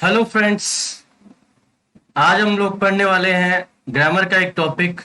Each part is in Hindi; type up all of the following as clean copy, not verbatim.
Hello friends. आज हम लोग पढ़ने वाले हैं ग्रामर का एक टॉपिक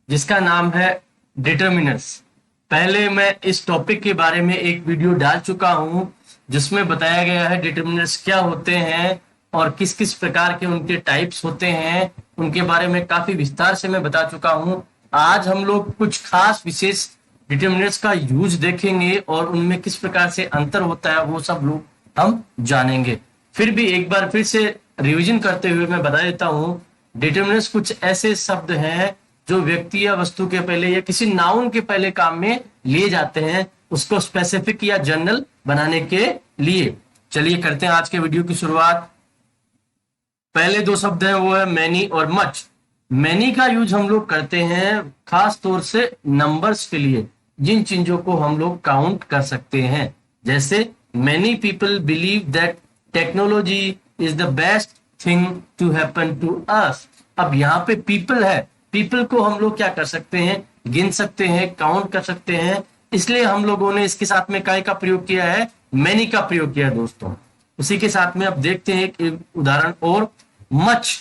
जिसका नाम है डिटर्मिनर्स। पहले मैं इस टॉपिक के बारे में एक वीडियो डाल चुका हूं जिसमें बताया गया है डिटर्मिनर्स क्या होते हैं और किस किस प्रकार के उनके टाइप्स होते हैं, उनके बारे में काफी विस्तार से मैं बता चुका हूं। आज हम लोग कुछ खास विशेष डिटर्मिनर्स का यूज देखेंगे और उनमें किस प्रकार से अंतर होता है वो सब लोग हम जानेंगे। फिर भी एक बार फिर से रिवीजन करते हुए मैं बता देता हूं, डिटर्मिनर्स कुछ ऐसे शब्द हैं जो व्यक्ति या वस्तु के पहले या किसी नाउन के पहले काम में लिए जाते हैं, उसको स्पेसिफिक या जनरल बनाने के लिए। चलिए करते हैं आज के वीडियो की शुरुआत। पहले दो शब्द हैं वो है मैनी और मच। मैनी का यूज हम लोग करते हैं खास तौर से नंबर्स के लिए, जिन चीजों को हम लोग काउंट कर सकते हैं। जैसे many people believe that technology is the best thing to happen to us. अब यहाँ पे पीपल है, पीपल को हम लोग क्या कर सकते हैं, गिन सकते हैं, काउंट कर सकते हैं, इसलिए हम लोगों ने इसके साथ में काय का प्रयोग किया है, मैनी का प्रयोग किया है दोस्तों। उसी के साथ में अब देखते हैं एक उदाहरण और, much.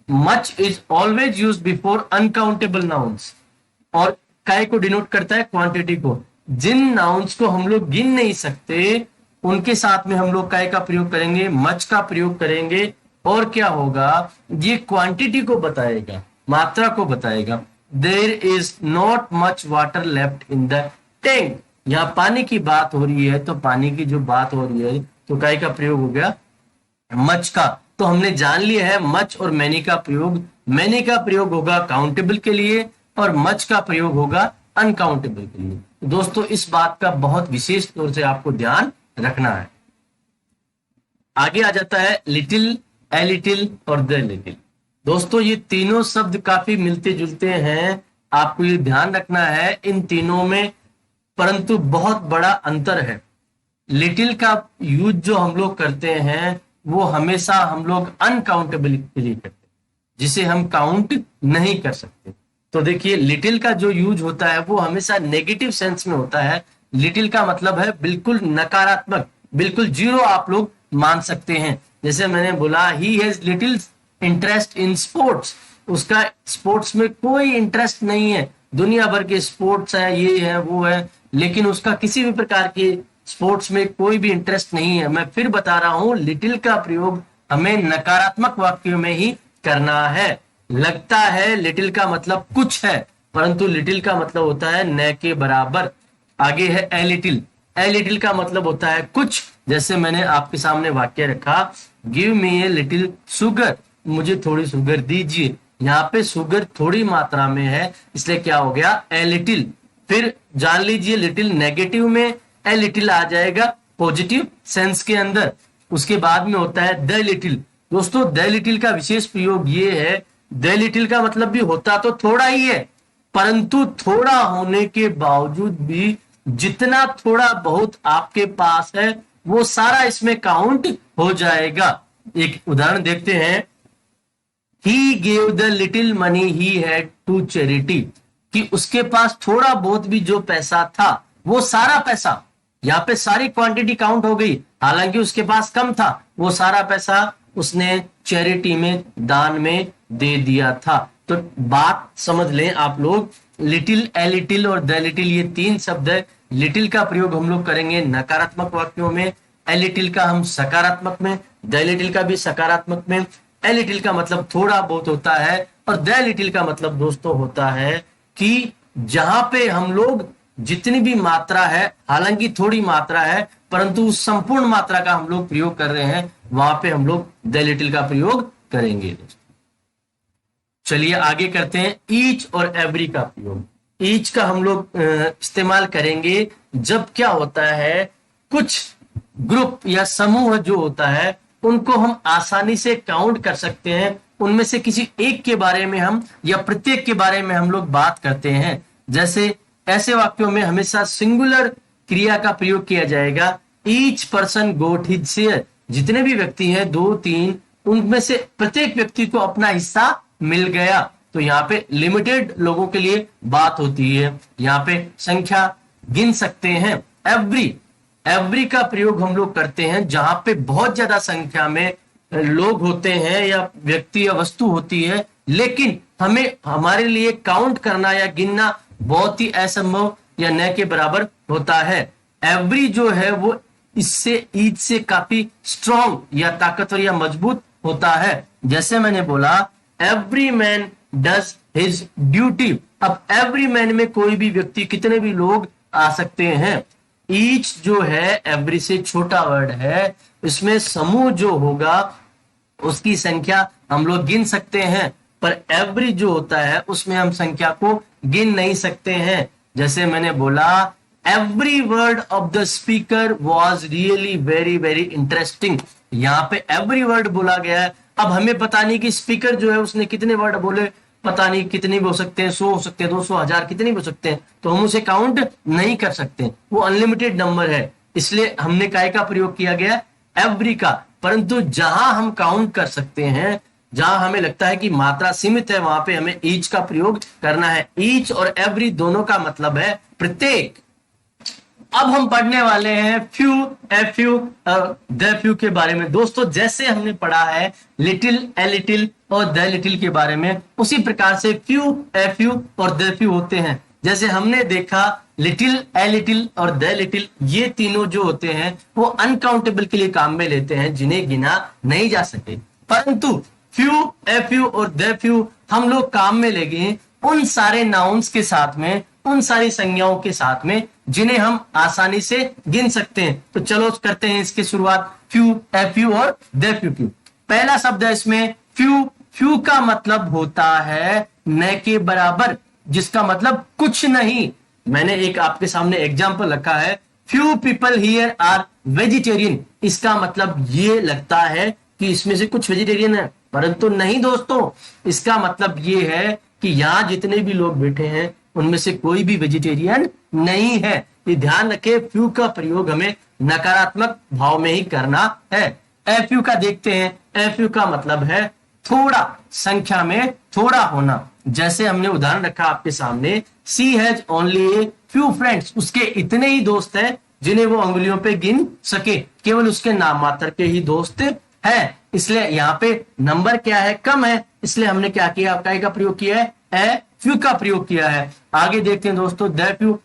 Much is always use before uncountable nouns, और काय को डिनोट करता है क्वांटिटी को। जिन नाउन्स को हम लोग गिन नहीं सकते उनके साथ में हम लोग काय का प्रयोग करेंगे, मच का प्रयोग करेंगे। और क्या होगा, ये क्वांटिटी को बताएगा, मात्रा को बताएगा। There is not much water left in the tank. यहाँ पानी की बात हो रही है, तो पानी की जो बात हो रही है तो काय का प्रयोग हो गया मच का। तो हमने जान लिया है मच और मैनी का प्रयोग। मैनी का प्रयोग होगा काउंटेबल के लिए और मच का प्रयोग होगा अनकाउंटेबल के लिए। दोस्तों इस बात का बहुत विशेष तौर से आपको ध्यान रखना है। आगे आ जाता है लिटिल, ए लिटिल और द लिटिल। दोस्तों ये तीनों शब्द काफी मिलते जुलते हैं, आपको ये ध्यान रखना है इन तीनों में, परंतु बहुत बड़ा अंतर है। लिटिल का यूज जो हम लोग करते हैं वो हमेशा हम लोग अनकाउंटेबल के लिए करते हैं, जिसे हम काउंट नहीं कर सकते। तो देखिए लिटिल का जो यूज होता है वो हमेशा नेगेटिव सेंस में होता है। लिटिल का मतलब है बिल्कुल नकारात्मक, बिल्कुल जीरो आप लोग मान सकते हैं। जैसे मैंने बोला he has little interest in sports, उसका स्पोर्ट्स में कोई इंटरेस्ट नहीं है, दुनिया भर के स्पोर्ट्स है, ये है वो है, लेकिन उसका किसी भी प्रकार के स्पोर्ट्स में कोई भी इंटरेस्ट नहीं है। मैं फिर बता रहा हूं, लिटिल का प्रयोग हमें नकारात्मक वाक्यों में ही करना है। लगता है लिटिल का मतलब कुछ है, परंतु लिटिल का मतलब होता है न के बराबर। आगे है ए लिटिल। ए लिटिल का मतलब होता है कुछ। जैसे मैंने आपके सामने वाक्य रखा, give me a little sugar, मुझे थोड़ी शुगर दीजिए। यहाँ पे शुगर थोड़ी मात्रा में है, इसलिए क्या हो गया ए लिटिल। फिर जान लीजिए लिटिल नेगेटिव में, ए लिटिल आ जाएगा पॉजिटिव सेंस के अंदर। उसके बाद में होता है द लिटिल। दोस्तों द लिटिल का विशेष प्रयोग ये है, द लिटिल का मतलब भी होता तो थोड़ा ही है, परंतु थोड़ा होने के बावजूद भी जितना थोड़ा बहुत आपके पास है वो सारा इसमें काउंट हो जाएगा। एक उदाहरण देखते हैं, he gave the little money he had to charity, कि उसके पास थोड़ा बहुत भी जो पैसा था वो सारा पैसा, यहाँ पे सारी क्वांटिटी काउंट हो गई, हालांकि उसके पास कम था, वो सारा पैसा उसने चैरिटी में, दान में दे दिया था। तो बात समझ लें आप लोग, लिटिल, ए लिटिल और द लिटिल ये तीन शब्द है। लिटिल का प्रयोग हम लोग करेंगे नकारात्मक वाक्यों में, ए लिटिल का हम सकारात्मक में, द लिटिल का भी सकारात्मक में। ए लिटिल का मतलब थोड़ा बहुत होता है और द लिटिल का मतलब दोस्तों होता है कि जहां पे हम लोग जितनी भी मात्रा है, हालांकि थोड़ी मात्रा है, परंतु उस संपूर्ण मात्रा का हम लोग प्रयोग कर रहे हैं, वहां पे हम लोग द लिटिल का प्रयोग करेंगे दोस्तों। चलिए आगे करते हैं ईच और एवरी का प्रयोग। ईच का हम लोग इस्तेमाल करेंगे जब क्या होता है, कुछ ग्रुप या समूह जो होता है उनको हम आसानी से काउंट कर सकते हैं, उनमें से किसी एक के बारे में हम या प्रत्येक के बारे में हम लोग बात करते हैं। जैसे ऐसे वाक्यों में हमेशा सिंगुलर क्रिया का प्रयोग किया जाएगा, ईच पर्सन गोट हिज शेयर, जितने भी व्यक्ति हैं दो तीन, उनमें से प्रत्येक व्यक्ति को अपना हिस्सा मिल गया। तो यहाँ पे लिमिटेड लोगों के लिए बात होती है, यहाँ पे संख्या गिन सकते हैं। एवरी, एवरी का प्रयोग हम लोग करते हैं जहां पे बहुत ज्यादा संख्या में लोग होते हैं या व्यक्ति या वस्तु होती है, लेकिन हमें हमारे लिए काउंट करना या गिनना बहुत ही असंभव या न के बराबर होता है। एवरी जो है वो इससे ईच से काफी स्ट्रॉन्ग या ताकतवर या मजबूत होता है। जैसे मैंने बोला every man does his duty. अब एवरी मैन में कोई भी व्यक्ति, कितने भी लोग आ सकते हैं। ईच जो है एवरी से छोटा वर्ड है, इसमें समूह जो होगा उसकी संख्या हम लोग गिन सकते हैं, पर एवरी जो होता है उसमें हम संख्या को गिन नहीं सकते हैं। जैसे मैंने बोला every word of the speaker was really very very interesting. यहाँ पे एवरी वर्ड बोला गया है। अब हमें पता नहीं कि स्पीकर जो है उसने कितने वर्ड बोले, पता नहीं कितने भी हो सकते हैं, 100 हो सकते हैं, 200, 1000, कितने भी हो सकते हैं, तो हम उसे काउंट नहीं कर सकते, वो अनलिमिटेड नंबर है। इसलिए हमने काय का प्रयोग किया गया, एवरी का। परंतु जहां हम काउंट कर सकते हैं, जहां हमें लगता है कि मात्रा सीमित है, वहां पे हमें ईच का प्रयोग करना है। ईच और एवरी दोनों का मतलब है प्रत्येक। अब हम पढ़ने वाले हैं few, F you, the few के बारे में। दोस्तों जैसे हमने पढ़ा है लिटिल, ए लिटिल और द लिटिल के बारे में, उसी प्रकार से फ्यू, एफ यू और द फ्यू होते हैं। जैसे हमने देखा लिटिल, ए लिटिल और द लिटिल, ये तीनों जो होते हैं वो अनकाउंटेबल के लिए काम में लेते हैं, जिन्हें गिना नहीं जा सके। परंतु फ्यू, एफ यू और द फ्यू हम लोग काम में लेंगे उन सारे नाउन्स के साथ में, उन सारी संज्ञाओं के साथ में जिन्हें हम आसानी से गिन सकते हैं। तो चलो करते हैं इसकी शुरुआत, फ्यू, एफ यू और द फ्यू की। पहला शब्द है इसमें फ्यू। फ्यू का मतलब होता है न के बराबर, जिसका मतलब कुछ नहीं। मैंने एक आपके सामने एग्जाम्पल रखा है, few people here are vegetarian. इसका मतलब ये लगता है कि इसमें से कुछ वेजिटेरियन है, परंतु नहीं दोस्तों, इसका मतलब ये है कि यहां जितने भी लोग बैठे हैं उनमें से कोई भी वेजिटेरियन नहीं है। ये ध्यान रखें, फ्यू का प्रयोग हमें नकारात्मक भाव में ही करना है। एफ यू का देखते हैं। एफ यू का मतलब है थोड़ा, संख्या में थोड़ा होना। जैसे हमने उदाहरण रखा आपके सामने, C has only a few friends. उसके इतने ही दोस्त हैं जिन्हें वो अंगुलियों पे गिन सके, केवल उसके नाम मात्र के ही दोस्त है। इसलिए यहाँ पे नंबर क्या है, कम है, इसलिए हमने क्या किया, काय का प्रयोग किया है, ए फ्यू का प्रयोग किया है। आगे देखते हैं दोस्तों द फ्यू।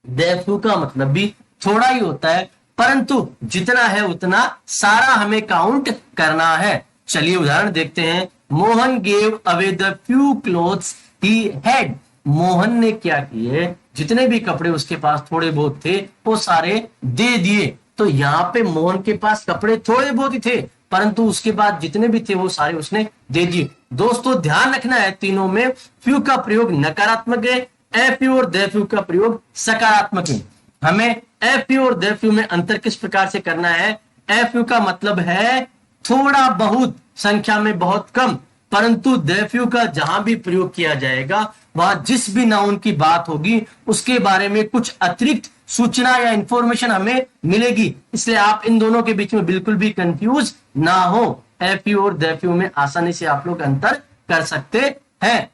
द फ्यू का मतलब भी थोड़ा ही होता है, परंतु जितना है उतना सारा हमें काउंट करना है। चलिए उदाहरण देखते हैं। Mohan gave away the few clothes he had. Mohan ने क्या किए, जितने भी कपड़े उसके पास थोड़े बहुत थे वो सारे दे दिए। तो यहाँ पे मोहन के पास कपड़े थोड़े बहुत ही थे, परंतु उसके बाद जितने भी थे वो सारे उसने दे दिए। दोस्तों ध्यान रखना है, तीनों में फ्यू का प्रयोग नकारात्मक है, एफ यू और द फ्यू का प्रयोग सकारात्मक है। हमें एफ यू और द फ्यू में अंतर किस प्रकार से करना है। एफ यू का मतलब है थोड़ा बहुत, संख्या में बहुत कम, परंतु द फ्यू का जहां भी प्रयोग किया जाएगा वहां जिस भी नाउन की बात होगी उसके बारे में कुछ अतिरिक्त सूचना या इंफॉर्मेशन हमें मिलेगी। इसलिए आप इन दोनों के बीच में बिल्कुल भी कंफ्यूज ना हो। एफ यू और द फ्यू में आसानी से आप लोग अंतर कर सकते हैं।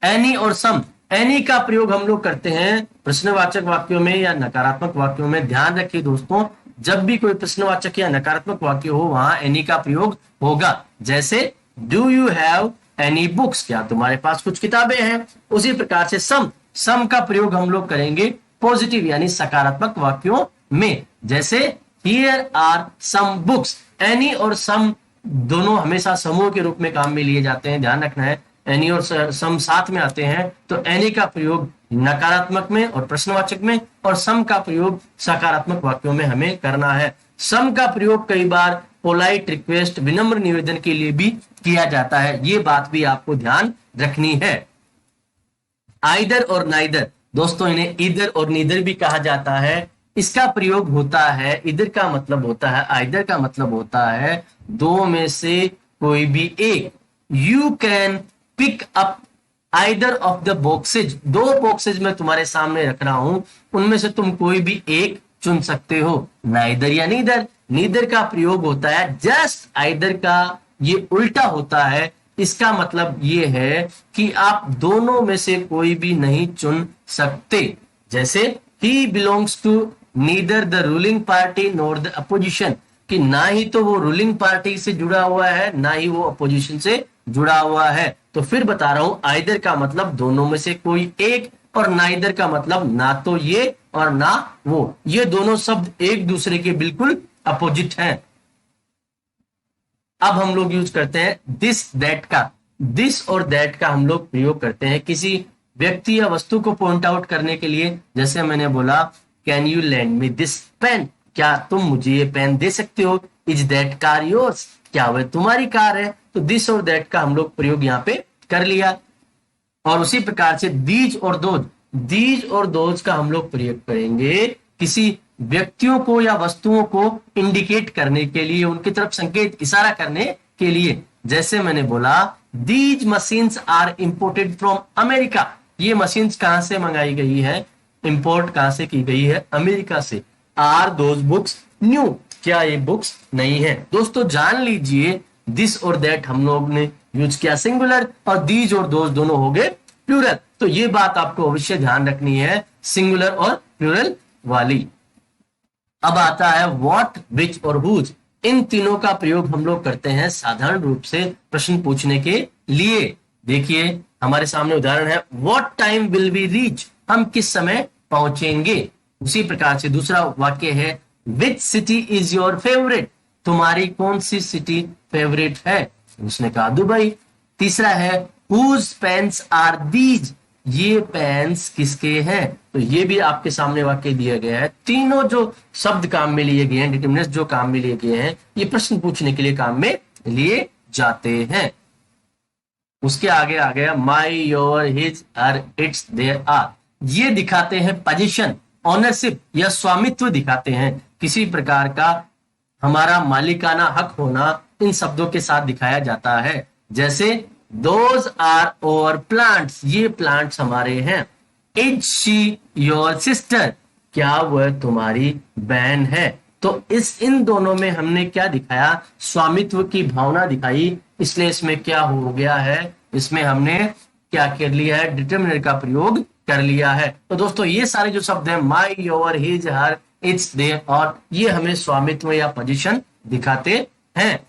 एनी और सम। एनी का प्रयोग हम लोग करते हैं प्रश्नवाचक वाक्यों में या नकारात्मक वाक्यों में। ध्यान रखिए दोस्तों, जब भी कोई प्रश्नवाचक या नकारात्मक वाक्य हो वहां एनी का प्रयोग होगा। जैसे do you have any books, क्या तुम्हारे पास कुछ किताबें हैं। उसी प्रकार से सम, सम का प्रयोग हम लोग करेंगे पॉजिटिव यानी सकारात्मक वाक्यों में। जैसे here are some books. Any और सम दोनों हमेशा समूह के रूप में काम में लिए जाते हैं, ध्यान रखना है। एनी और सम साथ में आते हैं, तो एनी का प्रयोग नकारात्मक में और प्रश्नवाचक में, और सम का प्रयोग सकारात्मक वाक्यों में हमें करना है। सम का प्रयोग कई बार पोलाइट रिक्वेस्ट, विनम्र निवेदन के लिए भी किया जाता है, ये बात भी आपको ध्यान रखनी है। आइदर और नाइदर, दोस्तों इन्हें इधर और नीदर भी कहा जाता है। इसका प्रयोग होता है, इधर का मतलब होता है, आइदर का मतलब होता है दो में से कोई भी एक। You can pick up either of the boxes. दो बॉक्सेज में तुम्हारे सामने रख रहा हूं, उनमें से तुम कोई भी एक चुन सकते हो। नाइदर या नीदर। नीदर का प्रयोग होता है जस्ट आइदर का ये उल्टा होता है। इसका मतलब ये है कि आप दोनों में से कोई भी नहीं चुन सकते। जैसे he belongs to neither the ruling party nor the opposition। कि ना ही तो वो रूलिंग पार्टी से जुड़ा हुआ है, ना ही वो अपोजिशन से जुड़ा हुआ है। तो फिर बता रहा हूं, आइदर का मतलब दोनों में से कोई एक, और नाइदर का मतलब ना तो ये और ना वो। ये दोनों शब्द एक दूसरे के बिल्कुल अपोजिट हैं। अब हम लोग यूज करते हैं दिस दैट का। दिस और दैट का हम लोग प्रयोग करते हैं किसी व्यक्ति या वस्तु को पॉइंट आउट करने के लिए। जैसे मैंने बोला, can you lend me this pen, क्या तुम मुझे ये पेन दे सकते हो? इज दैट कार योर्स, क्या वह तुम्हारी कार है? तो दिस और दैट का हम लोग प्रयोग यहाँ पे कर लिया। और उसी प्रकार से दीज और दोज, दीज और दोज का हम लोग प्रयोग करेंगे किसी व्यक्तियों को या वस्तुओं को इंडिकेट करने के लिए, उनकी तरफ संकेत इशारा करने के लिए। जैसे मैंने बोला, these machines are imported from America, ये मशीन्स कहां से मंगाई गई है, इंपोर्ट कहां से की गई है? अमेरिका से। आर दोज बुक्स न्यू, क्या ये बुक्स नहीं है? दोस्तों जान लीजिए, दिस और दैट हम लोग ने यूज किया सिंगुलर, और दीज और दोज दोनों हो गए प्लूरल। तो ये बात आपको अवश्य ध्यान रखनी है, सिंगुलर और प्लूरल वाली। अब आता है व्हाट, विच और हुज। इन तीनों का प्रयोग हम लोग करते हैं साधारण रूप से प्रश्न पूछने के लिए। देखिए हमारे सामने उदाहरण है, what time will we reach, हम किस समय पहुंचेंगे। उसी प्रकार से दूसरा वाक्य है, which city is your favourite, तुम्हारी कौन सी सिटी फेवरेट है? उसने कहा दुबई। तीसरा है, हुज पेन्स आर दीज, ये पेन्स किसके हैं? तो ये भी आपके सामने वाक्य दिया गया है। तीनों जो शब्द काम में लिए गए हैं, डिटरमिनर्स जो काम में लिए गए हैं, ये प्रश्न पूछने के लिए काम में लिए जाते हैं। उसके आगे आ गया my, your, his, her, its, their, our. ये दिखाते हैं पोजीशन, ऑनरशिप या स्वामित्व दिखाते हैं, किसी प्रकार का हमारा मालिकाना हक होना इन शब्दों के साथ दिखाया जाता है। जैसे दोज आर और प्लांट्स, ये प्लांट्स हमारे हैं। इज शी योर सिस्टर, क्या वह तुम्हारी बहन है? तो इन दोनों में हमने क्या दिखाया? स्वामित्व की भावना दिखाई। इसलिए इसमें क्या हो गया है, इसमें हमने क्या कर लिया है? डिटरमिनर का प्रयोग कर लिया है। तो दोस्तों ये सारे जो शब्द हैं, my, your, his, her, its, their, और, ये हमें स्वामित्व या पोजीशन दिखाते हैं।